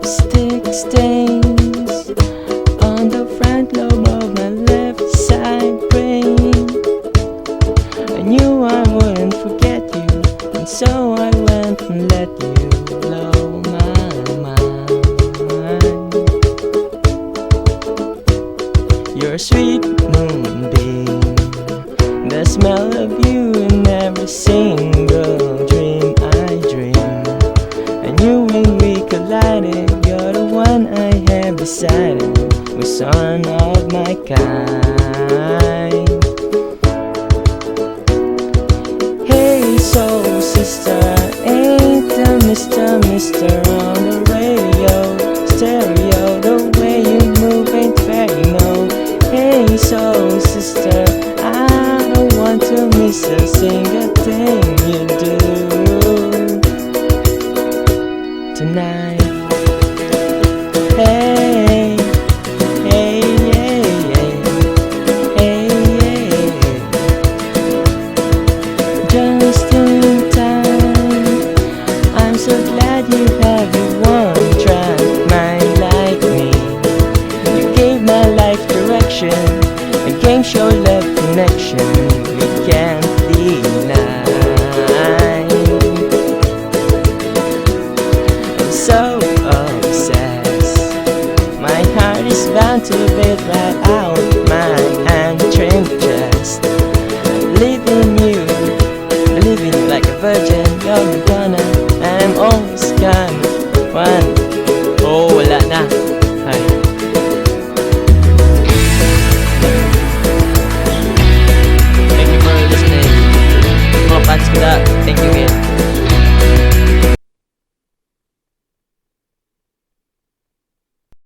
lipstick stains on the front lobe of my left side brain. I knew I wouldn't forget you, and so I went and let you blow my mind. You're a sweet moonbeam, the smell of you in every single dream I dream. I knew when we collided, you're the one I had decided was one of my kind. Hey soul sister, ain't the Mr. on the radio, stereo, the way you move ain't fair, you know. Hey soul sister, I don't want to miss a single thing you do tonight. Hey